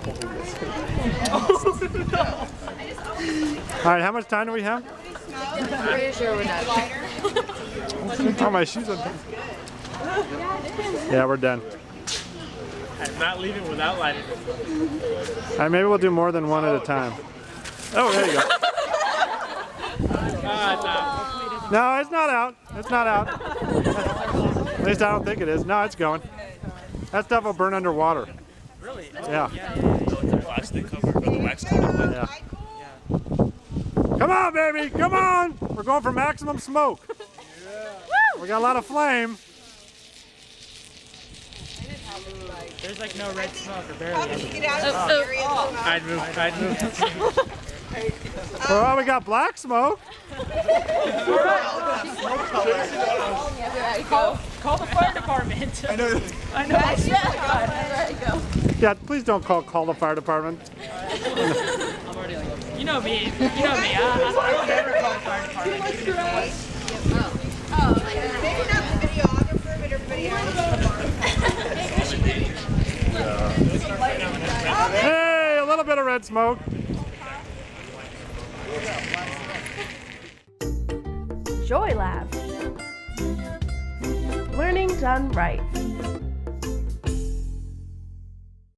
All right, how much time do we have? I'm pretty sure we're done. Oh, my shoes are done. Yeah, we're done. I'm not leaving without lighting. All right, maybe we'll do more than one at a time. Oh, there you go. No, it's not out. It's not out. At least I don't think it is. No, it's going. That stuff will burn underwater. Really? Yeah. It's a plastic cover, a wax cover. Yeah. Come on, baby. Come on. We're going for maximum smoke. We got a lot of flame. There's like no red smoke or barely. Get out of the area. I'd move. Well, we got black smoke. Call the fire department. I know. Yeah, please don't call the fire department. I'm already like, you know me. I would never call the fire department. Maybe not the videographer, but everybody else. Hey, a little bit of red smoke. JoyLab. Learning done right.